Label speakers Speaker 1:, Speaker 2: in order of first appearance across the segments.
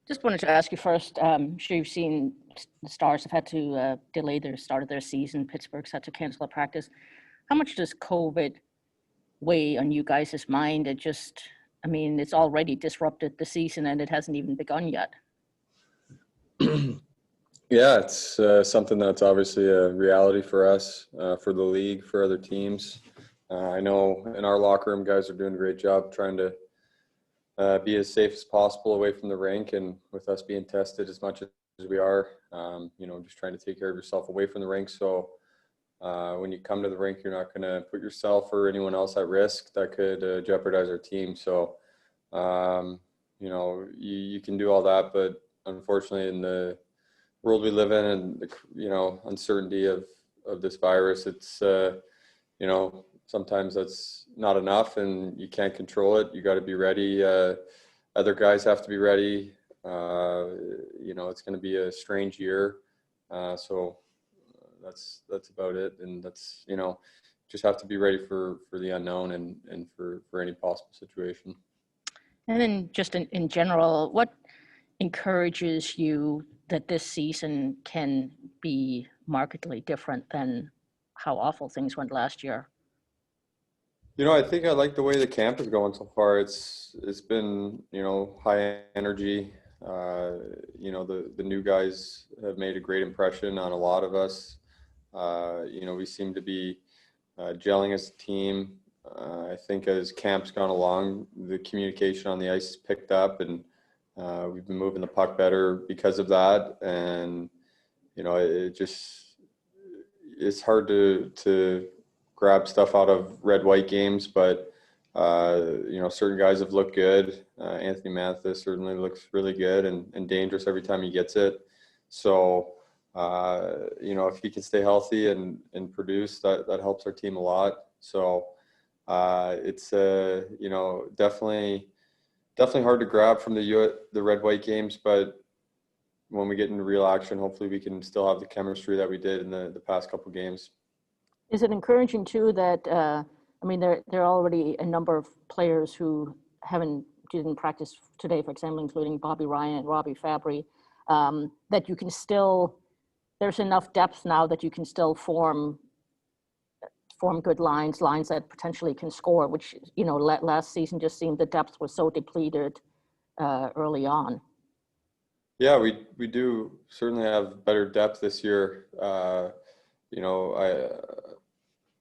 Speaker 1: Just wanted to ask you first, I'm sure you've seen the Stars have had to delay their start of their season. Pittsburgh's had to cancel a practice. How much does COVID weigh on you guys' mind? It's already disrupted the season and it hasn't even begun yet.
Speaker 2: Yeah, it's something that's obviously a reality for us, for the league, for other teams. I know in our locker room, guys are doing a great job trying to be as safe as possible away from the rink, and with us being tested as much as we are, just trying to take care of yourself away from the rink. So when you come to the rink, you're not going to put yourself or anyone else at risk that could jeopardize our team. So, you can do all that, but unfortunately in the world we live in and the, uncertainty of this virus, it's, sometimes that's not enough and you can't control it. You got to be ready. Other guys have to be ready. It's going to be a strange year. So that's about it. And that's, just have to be ready for the unknown and for any possible situation.
Speaker 1: And then just in general, what encourages you that this season can be markedly different than how awful things went last year?
Speaker 2: I think I like the way the camp is going so far. It's been, high energy. The new guys have made a great impression on a lot of us. We seem to be gelling as a team. I think as camp's gone along, the communication on the ice has picked up, and we've been moving the puck better because of that. And, it's hard to grab stuff out of red-white games, but, certain guys have looked good. Anthony Mathis certainly looks really good and dangerous every time he gets it. So, if he can stay healthy and produce, that helps our team a lot. So it's, definitely hard to grab from the red-white games, but when we get into real action, hopefully we can still have the chemistry that we did in the past couple games.
Speaker 1: Is it encouraging too that, there are already a number of players who didn't practice today, for example, including Bobby Ryan and Robbie Fabry, that you can still, there's enough depth now that you can still form good lines that potentially can score, which, last season just seemed the depth was so depleted early on.
Speaker 2: Yeah, we do certainly have better depth this year.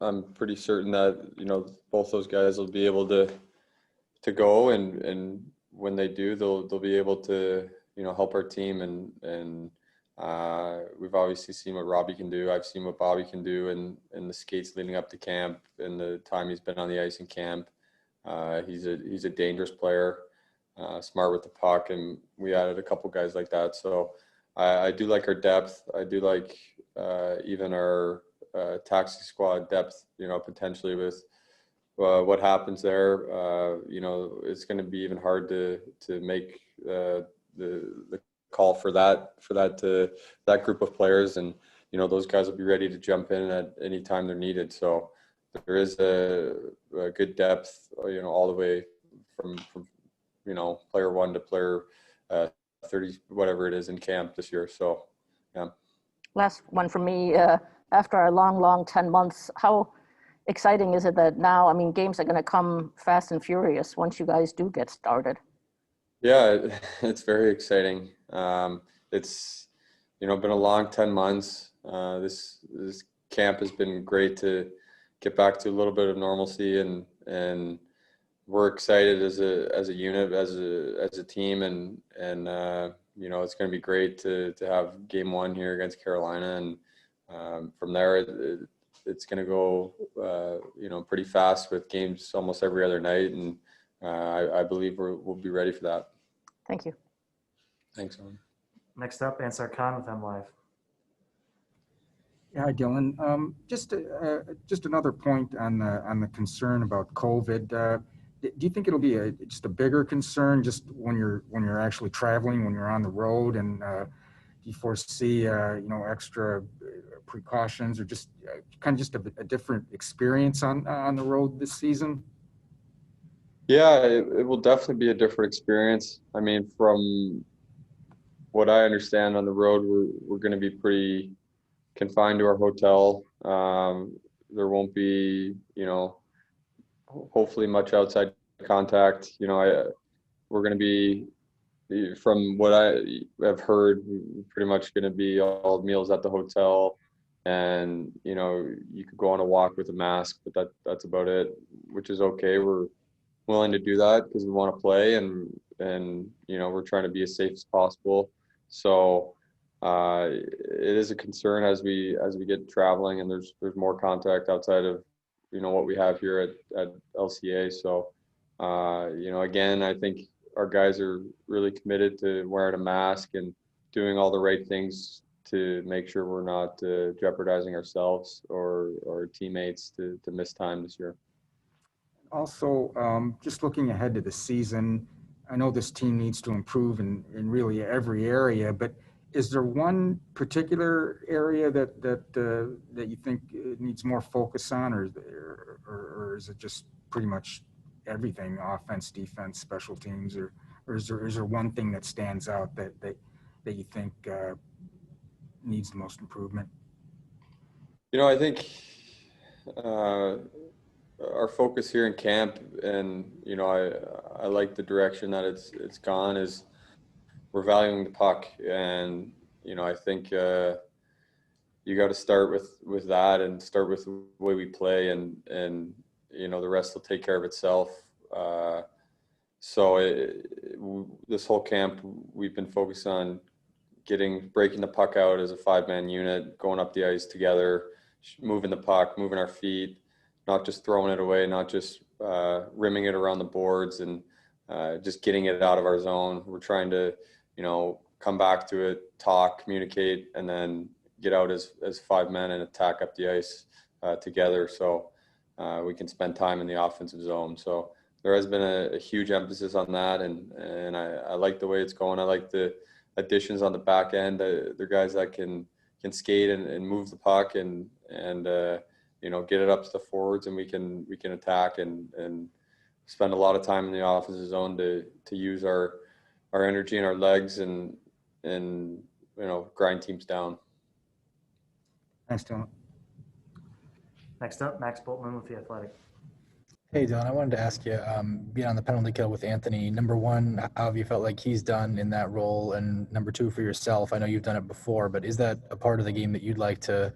Speaker 2: I'm pretty certain that, both those guys will be able to go, and when they do, they'll be able to, help our team. And we've obviously seen what Robbie can do. I've seen what Bobby can do in the skates leading up to camp and the time he's been on the ice in camp. He's a dangerous player, smart with the puck, and we added a couple guys like that. So I do like our depth. I do like even our taxi squad depth, potentially with what happens there. It's going to be even hard to make the call for that group of players, and those guys will be ready to jump in at any time they're needed. So there is a good depth, all the way from player 1 to player 30, whatever it is, in camp this year. So yeah.
Speaker 1: Last one from me. After a long 10 months, how exciting is it that now, games are going to come fast and furious once you guys do get started?
Speaker 2: Yeah, it's very exciting. It's, been a long 10 months. This camp has been great to get back to a little bit of normalcy, and we're excited as a unit, as a team, and it's going to be great to have game 1 here against Carolina, and from there it's going to go pretty fast with games almost every other night, and I believe we'll be ready for that.
Speaker 1: Thank you.
Speaker 2: Thanks, Owen.
Speaker 3: Next up, Ansar Khan with MLive.
Speaker 4: Yeah, hi, Dylan. Just another point on the concern about COVID. Do you think it'll be just a bigger concern just when you're actually traveling, when you're on the road, and do you foresee extra precautions, or just kind of a different experience on the road this season?
Speaker 2: Yeah, it will definitely be a different experience. From what I understand on the road, we're going to be pretty confined to our hotel. There won't be, hopefully much outside contact. We're going to be, from what I have heard, pretty much going to be all meals at the hotel, and you could go on a walk with a mask, but that's about it, which is okay. We're willing to do that because we want to play, and we're trying to be as safe as possible. So it is a concern as we get traveling, and there's more contact outside of what we have here at LCA. So again, I think our guys are really committed to wearing a mask and doing all the right things to make sure we're not jeopardizing ourselves or our teammates to miss time this year.
Speaker 4: Also, just looking ahead to the season, I know this team needs to improve in really every area, but is there one particular area that you think it needs more focus on, or is it just pretty much everything, offense, defense, special teams, or is there one thing that stands out that you think needs the most improvement?
Speaker 2: I think our focus here in camp, and I like the direction that it's gone, is we're valuing the puck, and I think you got to start with that and start with the way we play, and the rest will take care of itself. This whole camp we've been focused on breaking the puck out as a 5-man unit, going up the ice together, moving the puck, moving our feet, not just throwing it away, not just rimming it around the boards, and just getting it out of our zone. We're trying to, come back to it, talk, communicate, and then get out as 5 men and attack up the ice together, so we can spend time in the offensive zone. So there has been a huge emphasis on that, and I like the way it's going. I like the additions on the back end. They're guys that can skate and move the puck and get it up to the forwards, and we can attack and spend a lot of time in the offensive zone to use our energy and our legs and grind teams down.
Speaker 4: Thanks, Dylan.
Speaker 3: Next up, Max Boltman with The Athletic.
Speaker 5: Hey, Dylan, I wanted to ask you, being on the penalty kill with Anthony, number one, how have you felt like he's done in that role? And number two, for yourself, I know you've done it before, but is that a part of the game that you'd like to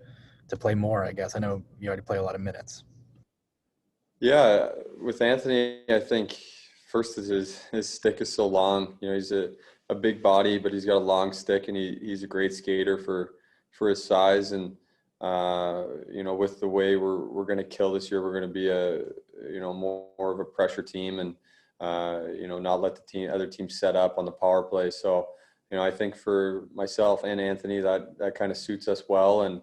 Speaker 5: play more, I guess? I know you already play a lot of minutes.
Speaker 2: Yeah, with Anthony, I think first is his stick is so long. He's a big body, but he's got a long stick, and he's a great skater for his size. And with the way we're going to kill this year, we're going to be more of a pressure team, and not let the other team set up on the power play. So I think for myself and Anthony, that kind of suits us well, and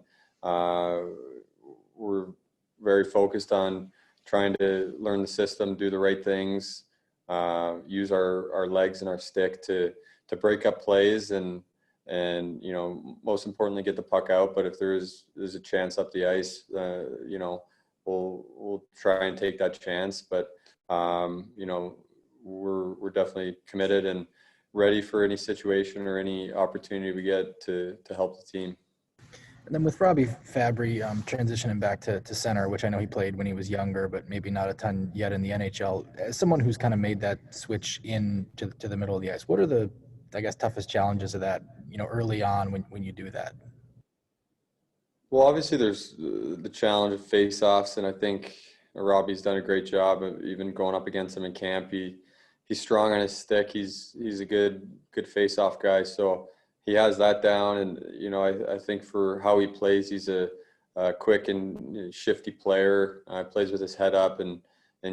Speaker 2: we're very focused on trying to learn the system, do the right things, use our legs and our stick to break up plays, and most importantly, get the puck out. But if there's a chance up the ice, we'll try and take that chance. But we're definitely committed and ready for any situation or any opportunity we get to help the team.
Speaker 5: And then with Robbie Fabry transitioning back to center, which I know he played when he was younger, but maybe not a ton yet in the NHL, as someone who's kind of made that switch in to the middle of the ice, what are the, I guess, toughest challenges of that, early on when you do that?
Speaker 2: Well, obviously there's the challenge of face-offs, and I think Robbie's done a great job of even going up against him in camp. He's strong on his stick. He's a good face-off guy, so he has that down. And I think for how he plays, he's a quick and shifty player. Plays with his head up and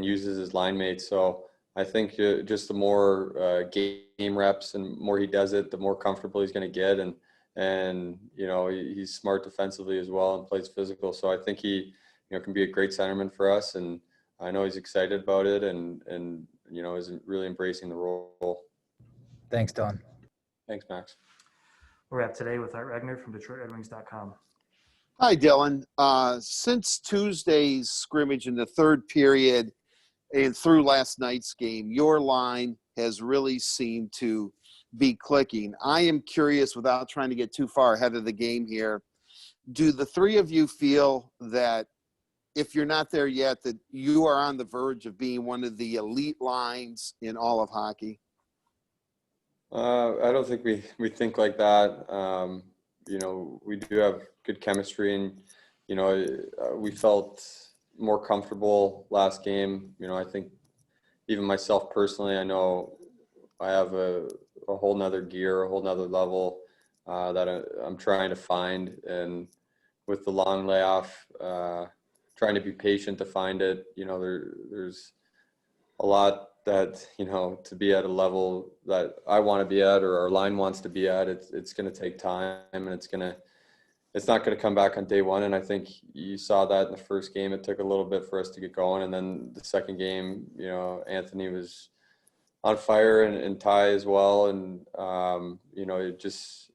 Speaker 2: uses his line mates. So I think just the more game reps and more he does it, the more comfortable he's going to get. And he's smart defensively as well and plays physical. So I think he can be a great centerman for us, and I know he's excited about it and is really embracing the role.
Speaker 5: Thanks, Don.
Speaker 2: Thanks, Max.
Speaker 3: We're up today with Art Regner from DetroitRedWings.com.
Speaker 6: Hi, Dylan. Since Tuesday's scrimmage in the third period and through last night's game, your line has really seemed to be clicking. I am curious, without trying to get too far ahead of the game here, do the three of you feel that if you're not there yet, that you are on the verge of being one of the elite lines in all of hockey?
Speaker 2: I don't think we think like that. You know, we do have good chemistry, and you know, we felt more comfortable last game. You know, I think even myself personally, I know I have a whole nother gear, a whole nother level that I'm trying to find, and with the long layoff, trying to be patient to find it. You know, there's a lot that, you know, to be at a level that I want to be at or our line wants to be at, it's going to take time, and it's not going to come back on day one. And I think you saw that in the first game. It took a little bit for us to get going, and then the second game, you know, Anthony was on fire, and Ty as well. And you know, it just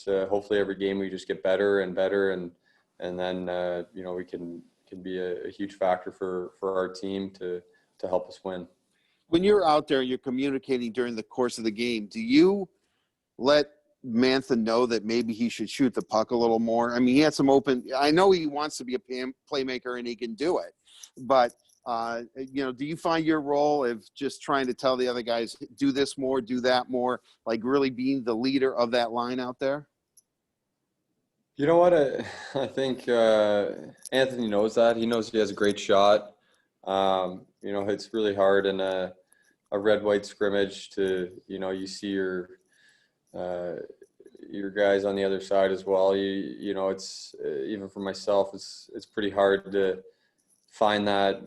Speaker 2: hopefully every game we just get better and better, and then you know, we can be a huge factor for our team to help us win.
Speaker 6: When you're out there and you're communicating during the course of the game, do you let Mantha know that maybe he should shoot the puck a little more? I mean, he had some open – I know he wants to be a playmaker and he can do it. But, you know, do you find your role of just trying to tell the other guys, do this more, do that more, like really being the leader of that line out there?
Speaker 2: You know what? I think Anthony knows that. He knows he has a great shot. You know, it's really hard in a red-white scrimmage to, you know, you see your guys on the other side as well. You know, it's even for myself, it's pretty hard to find that,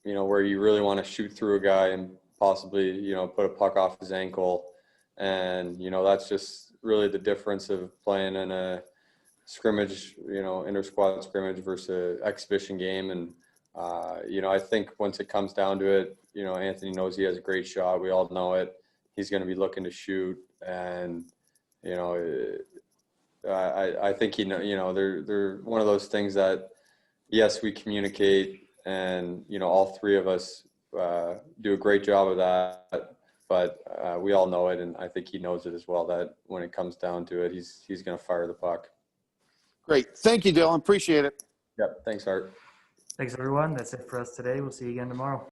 Speaker 2: you know, where you really want to shoot through a guy and possibly, you know, put a puck off his ankle. And, you know, that's just really the difference of playing in a scrimmage, you know, inter-squad scrimmage versus exhibition game. And, you know, I think once it comes down to it, you know, Anthony knows he has a great shot. We all know it. He's going to be looking to shoot. And, you know, I think, you know, they're one of those things that, yes, we communicate, and, you know, all three of us do a great job of that. But we all know it, and I think he knows it as well, that when it comes down to it, he's going to fire the puck.
Speaker 6: Great. Thank you, Dylan. Appreciate it.
Speaker 2: Yep. Thanks, Art.
Speaker 3: Thanks, everyone. That's it for us today. We'll see you again tomorrow.